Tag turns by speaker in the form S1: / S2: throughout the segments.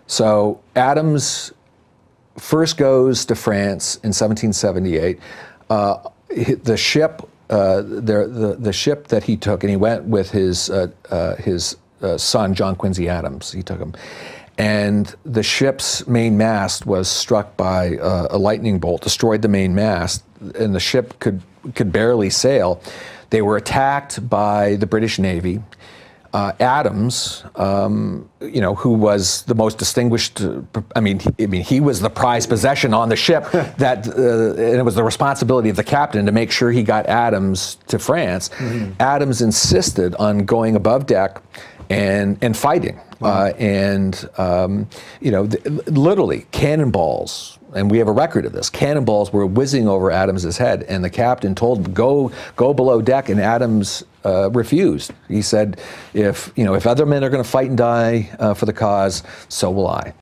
S1: So Adams first goes to France in 1778. The ship, the ship that he took, and he went with his son, John Quincy Adams. He took him. And the ship's main mast was struck by a lightning bolt, destroyed the main mast, and the ship could barely sail. They were attacked by the British Navy. Adams, you know, who was the most distinguished, I mean, he was the prized possession on the ship that, and it was the responsibility of the captain to make sure he got Adams to France. Adams insisted on going above deck and fighting. Wow. You know, literally cannonballs, and we have a record of this, cannonballs were whizzing over Adams's head, and the captain told him, go below deck, and Adams refused. He said, if other men are going to fight and die for the cause, so will I.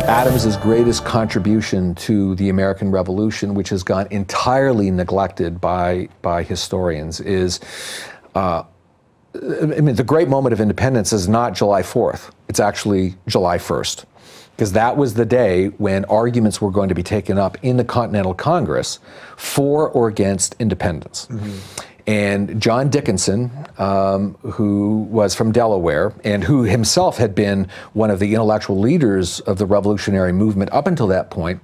S1: Adams's greatest contribution to the American Revolution, which has gone entirely neglected by historians, is, I mean, the great moment of independence is not July 4th. It's actually July 1st. Because that was the day when arguments were going to be taken up in the Continental Congress for or against independence. And John Dickinson, who was from Delaware and who himself had been one of the intellectual leaders of the revolutionary movement up until that point,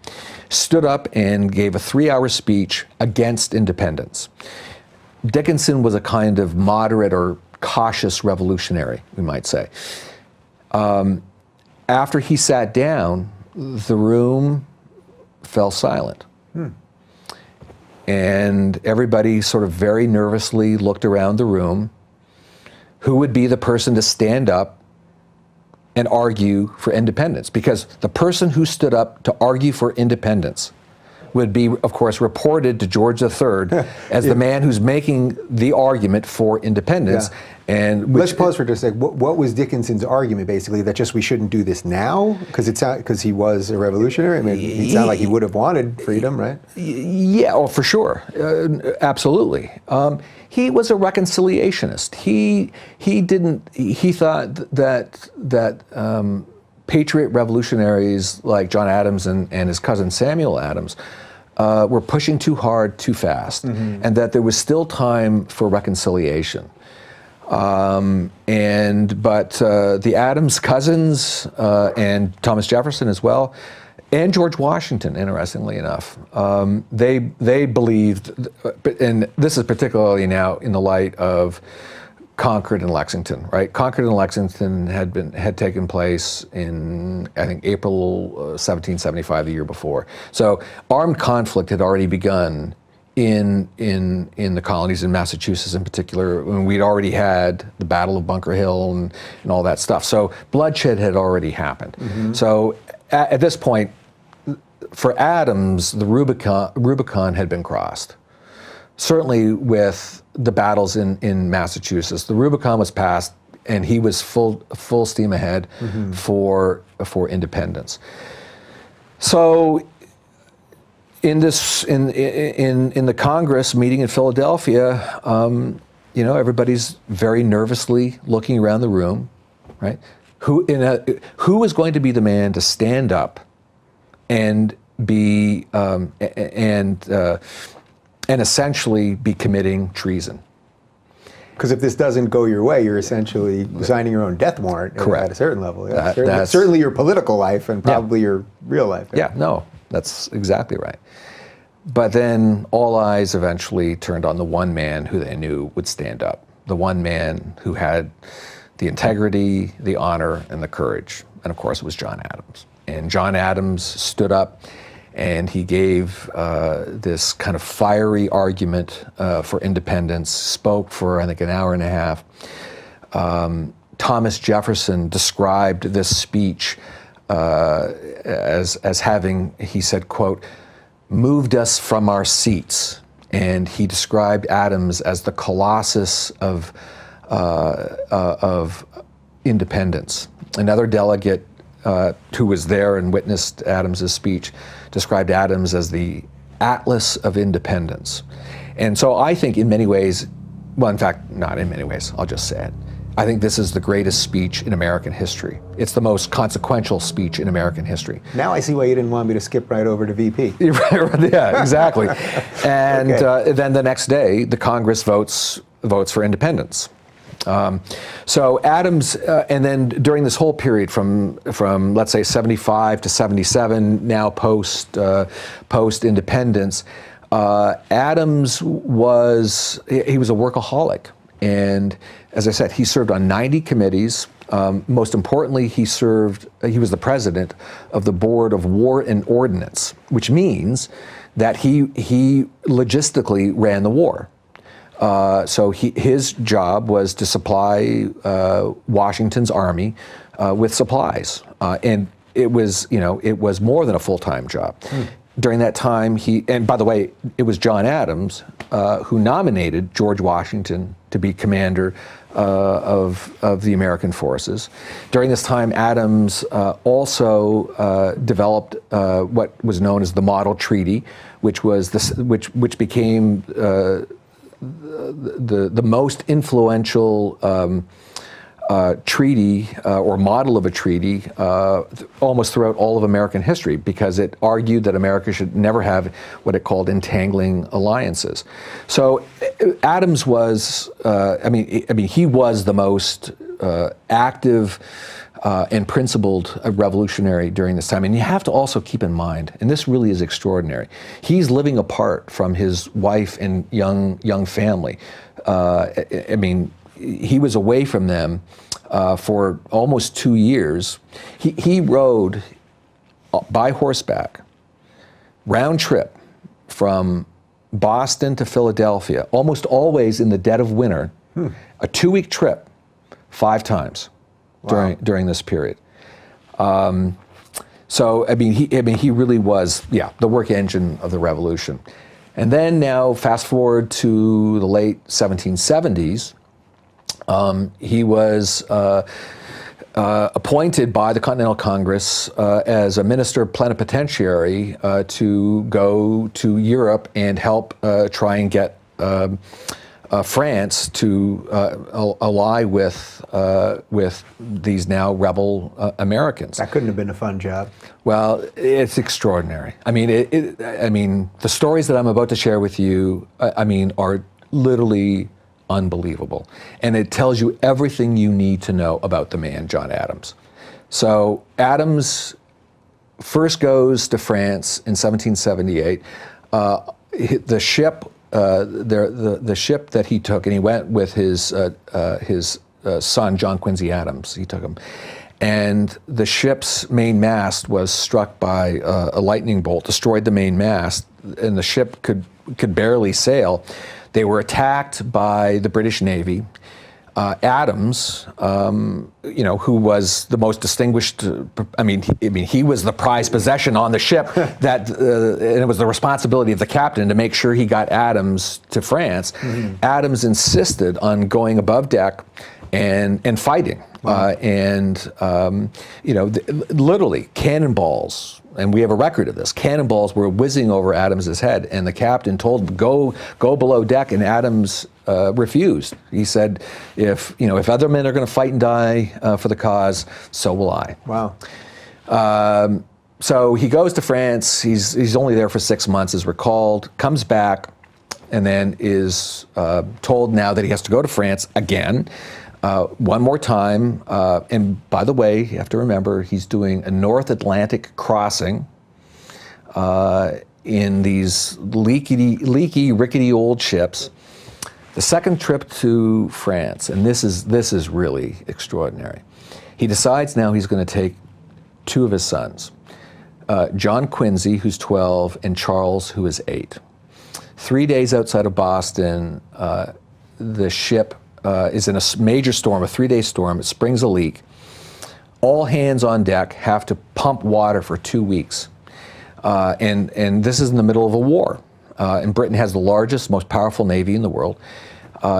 S1: stood up and gave a 3-hour speech against independence. Dickinson was a kind of moderate or cautious revolutionary, we might say. After he sat down, the room fell silent. And everybody sort of very nervously looked around the room. Who would be the person to stand up and argue for independence? Because the person who stood up to argue for independence would be, of course, reported to George III as the man who's making the argument for independence. And
S2: let's pause for just a second. What was Dickinson's argument, basically? That just we shouldn't do this now? Because he was a revolutionary? I mean, it sounded like he would have wanted freedom, right?
S1: Yeah, oh, for sure. Absolutely. He was a reconciliationist. He thought that patriot revolutionaries like John Adams and his cousin Samuel Adams were pushing too hard, too fast, and that there was still time for reconciliation. But the Adams cousins and Thomas Jefferson as well, and George Washington, interestingly enough, they believed, and this is particularly now in the light of Concord and Lexington, right? Concord and Lexington had taken place in, I think, April 1775, the year before. So armed conflict had already begun in the colonies, in Massachusetts in particular. When we'd already had the Battle of Bunker Hill and all that stuff. So bloodshed had already happened. So at this point, for Adams, the Rubicon had been crossed. Certainly with the battles in Massachusetts, the Rubicon was passed, and he was full steam ahead for independence. So in the Congress meeting in Philadelphia, you know, everybody's very nervously looking around the room, right? Who is going to be the man to stand up and be and essentially be committing treason?
S2: Because if this doesn't go your way, you're essentially signing your own death warrant. Correct. At a certain level. Yeah. Certainly your political life and probably your real life.
S1: Yeah, no, that's exactly right. But then all eyes eventually turned on the one man who they knew would stand up, the one man who had the integrity, the honor, and the courage. And of course, it was John Adams. And John Adams stood up and he gave this kind of fiery argument for independence, spoke for, I think, an hour and a half. Thomas Jefferson described this speech as having, he said, quote, moved us from our seats. And he described Adams as the colossus of independence. Another delegate who was there and witnessed Adams's speech described Adams as the Atlas of independence. And so I think in many ways, well, in fact, not in many ways, I'll just say it. I think this is the greatest speech in American history. It's the most consequential speech in American history.
S2: Now I see why you didn't want me to skip right over to VP.
S1: Yeah, exactly. And
S2: Okay.
S1: then the next day, the Congress votes for independence. So Adams, and then during this whole period from let's say 75 to 77, now post independence, Adams was a workaholic, and as I said, he served on 90 committees. Most importantly, he was the president of the Board of War and Ordnance, which means that he logistically ran the war. So his job was to supply Washington's army with supplies, and it was more than a full-time job. During that time, and by the way, it was John Adams who nominated George Washington to be commander of the American forces. During this time, Adams also developed what was known as the Model Treaty, which became the most influential treaty or model of a treaty almost throughout all of American history, because it argued that America should never have what it called entangling alliances. So Adams was, he was the most active and principled revolutionary during this time. And you have to also keep in mind, and this really is extraordinary, he's living apart from his wife and young family. He was away from them for almost 2 years. He rode by horseback, round trip from Boston to Philadelphia, almost always in the dead of winter, a 2-week trip, 5 times. Wow. During this period. He really was, the work engine of the revolution. And then now fast forward to the late 1770s, he was appointed by the Continental Congress as a minister plenipotentiary to go to Europe and help try and get France to ally with these now rebel Americans.
S2: That couldn't have been a fun job.
S1: Well, it's extraordinary. The stories that I'm about to share with you, are literally unbelievable, and it tells you everything you need to know about the man, John Adams. So Adams first goes to France in 1778. The ship. The ship that he took, and he went with his son, John Quincy Adams. He took him, and the ship's main mast was struck by a lightning bolt, destroyed the main mast, and the ship could barely sail. They were attacked by the British Navy. Adams, who was the most distinguished, he was the prized possession on the ship, and it was the responsibility of the captain to make sure he got Adams to France. Mm-hmm. Adams insisted on going above deck and fighting. Wow. Literally cannonballs, and we have a record of this, cannonballs were whizzing over Adams's head, and the captain told him, go below deck, and Adams refused. He said, if other men are going to fight and die for the cause, so will I.
S2: Wow.
S1: So he goes to France. He's only there for 6 months, is recalled, comes back, and then is told now that he has to go to France again. One more time, and by the way, you have to remember, he's doing a North Atlantic crossing in these leaky, rickety old ships. The second trip to France, and this is really extraordinary. He decides now he's going to take 2 of his sons, John Quincy, who's 12, and Charles, who is 8. 3 days outside of Boston, the ship is in a major storm, a 3-day storm. It springs a leak. All hands on deck have to pump water for 2 weeks. And this is in the middle of a war. And Britain has the largest, most powerful navy in the world.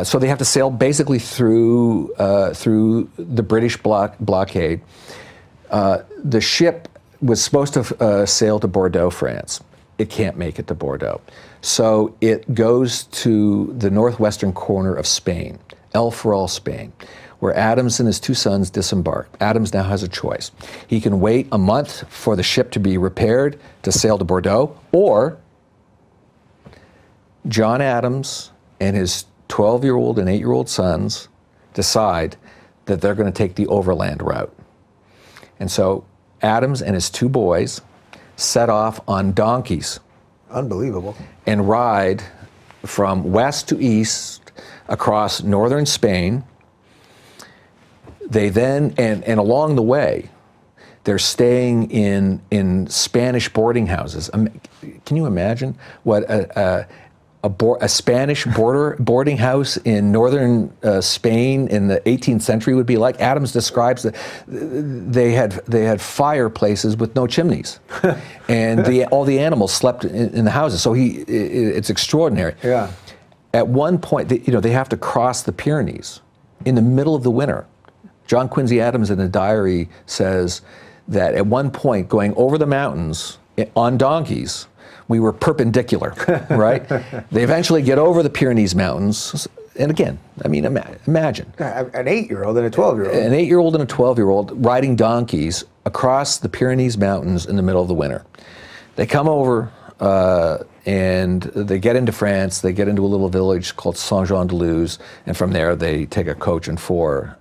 S1: So they have to sail basically through the British blockade. The ship was supposed to sail to Bordeaux, France. it can't make it to Bordeaux. So it goes to the northwestern corner of Spain, El Ferrol, Spain, where Adams and his 2 sons disembark. Adams now has a choice. He can wait a month for the ship to be repaired to sail to Bordeaux, or John Adams and his 12-year-old and 8-year-old sons decide that they're going to take the overland route. And so Adams and his 2 boys set off on donkeys.
S2: Unbelievable.
S1: And ride from west to east across northern Spain. They then, and along the way, they're staying in Spanish boarding houses. Can you imagine what a Spanish boarding house in northern Spain in the 18th century would be like? Adams describes that they had fireplaces with no chimneys, and all the animals slept in the houses. So it's extraordinary.
S2: Yeah.
S1: At one point, they have to cross the Pyrenees in the middle of the winter. John Quincy Adams in a diary says that at one point, going over the mountains on donkeys, we were perpendicular, right? They eventually get over the Pyrenees Mountains, and again, I mean, imagine.
S2: An 8-year-old and a 12-year-old.
S1: An 8-year-old and a 12-year-old riding donkeys across the Pyrenees Mountains in the middle of the winter. They come over and they get into France. They get into a little village called Saint-Jean-de-Luz, and from there they take a coach and 4,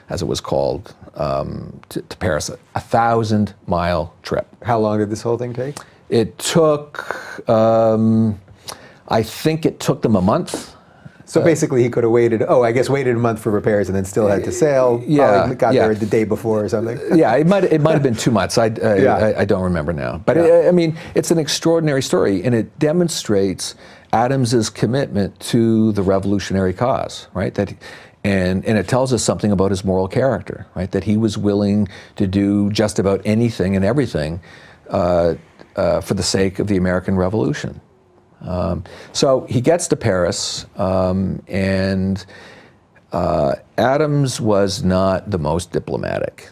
S1: as it was called, to Paris. A 1,000-mile trip. How
S2: long did this whole thing take?
S1: It took, I think it took them a month.
S2: So basically he could have waited a month for repairs and then still had to sail.
S1: Yeah.
S2: Probably got there the day before or something.
S1: Yeah, it might have been 2 months. I don't remember now. But I mean, it's an extraordinary story, and it demonstrates Adams's commitment to the revolutionary cause, right? And it tells us something about his moral character, right? That he was willing to do just about anything and everything for the sake of the American Revolution. So he gets to Paris, and Adams was not the most diplomatic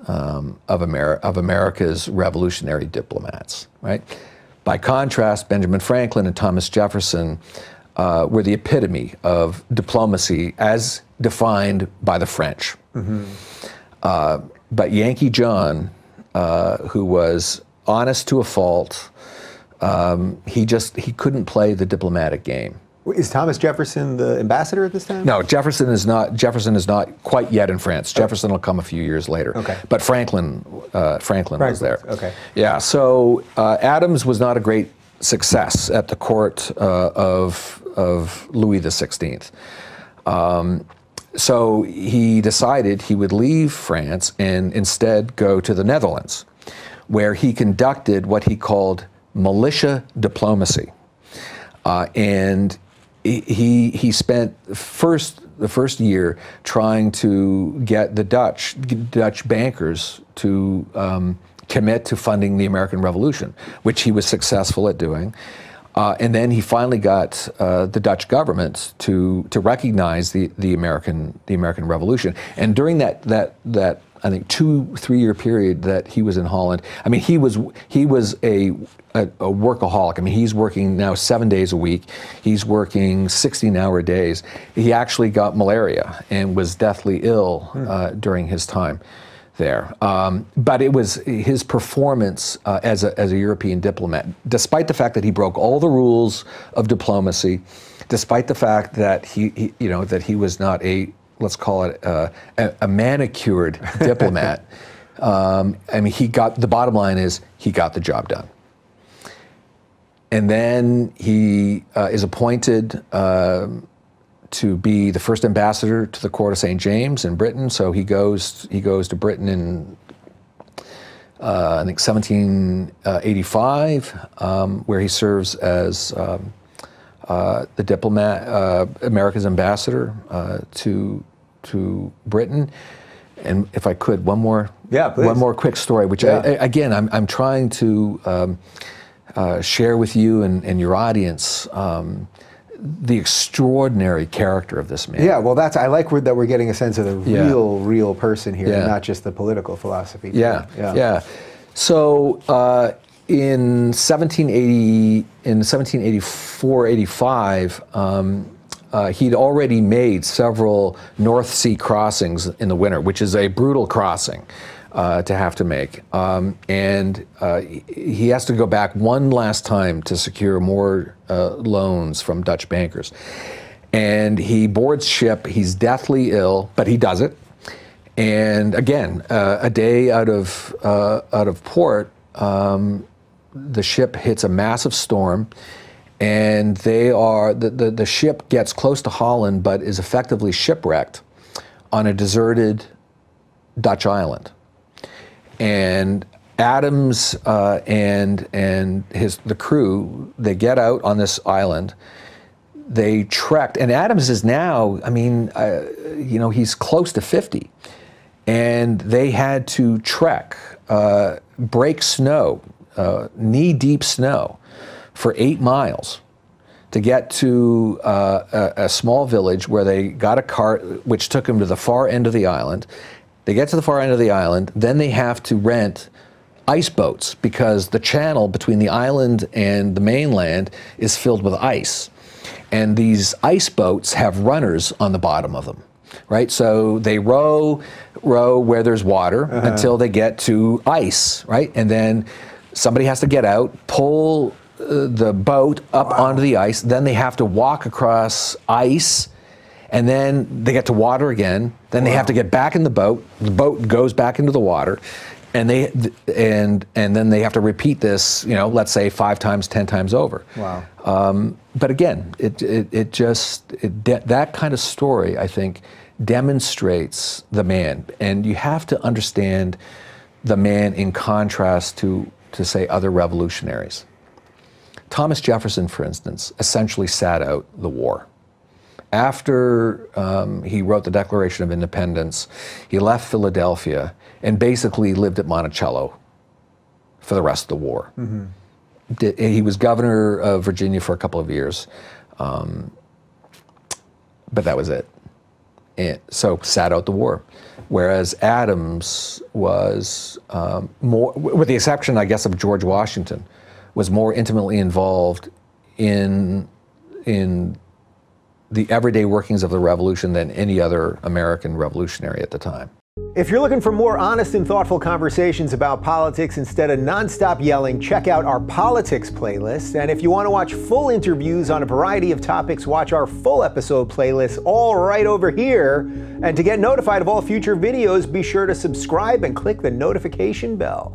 S1: of America's revolutionary diplomats, right? By contrast, Benjamin Franklin and Thomas Jefferson were the epitome of diplomacy as defined by the French. Mm-hmm. But Yankee John, who was honest to a fault, he couldn't play the diplomatic game.
S2: Is Thomas Jefferson the ambassador at this time?
S1: No, Jefferson is not quite yet in France. Jefferson will come a few years later.
S2: Okay.
S1: But Franklin was there.
S2: Okay.
S1: Yeah. So Adams was not a great success at the court of Louis XVI. So he decided he would leave France and instead go to the Netherlands, where he conducted what he called militia diplomacy. And he spent the first year trying to get the Dutch bankers to commit to funding the American Revolution, which he was successful at doing. And then he finally got the Dutch government to recognize the American Revolution. And during that I think 2-3 year period that he was in Holland, I mean, he was a workaholic. I mean, he's working now 7 days a week. He's working 16-hour days. He actually got malaria and was deathly ill during his time there. But it was his performance as a European diplomat, despite the fact that he broke all the rules of diplomacy, despite the fact that he was not a, let's call it a manicured diplomat. I mean, the bottom line is he got the job done. And then he is appointed to be the first ambassador to the court of St. James in Britain. So he goes to Britain in I think 1785, where he serves as the diplomat, America's ambassador to Britain. And if I could, one more quick story, which I'm trying to share with you and your audience the extraordinary character of this man.
S2: Yeah, well, I like that we're getting a sense of the real person here, and not just the political philosophy.
S1: Yeah. So in 1784-85, he'd already made several North Sea crossings in the winter, which is a brutal crossing to have to make. And he has to go back one last time to secure more loans from Dutch bankers. And he boards ship. He's deathly ill, but he does it. And again, a day out of port, the ship hits a massive storm, and the ship gets close to Holland, but is effectively shipwrecked on a deserted Dutch island. And Adams and the crew, they get out on this island. They trekked, and Adams is now, I mean, you know, he's close to 50, and they had to trek, break snow, knee-deep snow, for 8 miles to get to a small village where they got a cart which took them to the far end of the island. They get to the far end of the island, then they have to rent ice boats because the channel between the island and the mainland is filled with ice. And these ice boats have runners on the bottom of them, right? So they row where there's water until they get to ice, right? And then somebody has to get out, pull the boat up onto the ice, then they have to walk across ice, and then they get to water again, then they have to get back in the boat goes back into the water, and then they have to repeat this, you know, let's say 5 times, 10 times over.
S2: Wow.
S1: But again, that kind of story, I think, demonstrates the man, and you have to understand the man in contrast to say other revolutionaries. Thomas Jefferson, for instance, essentially sat out the war. After he wrote the Declaration of Independence, he left Philadelphia and basically lived at Monticello for the rest of the war. Mm-hmm. He was governor of Virginia for a couple of years, but that was it. And so sat out the war. Whereas Adams was more, with the exception, I guess, of George Washington, was more intimately involved in the everyday workings of the revolution than any other American revolutionary at the time.
S2: If you're looking for more honest and thoughtful conversations about politics instead of nonstop yelling, check out our politics playlist. And if you want to watch full interviews on a variety of topics, watch our full episode playlist all right over here. And to get notified of all future videos, be sure to subscribe and click the notification bell.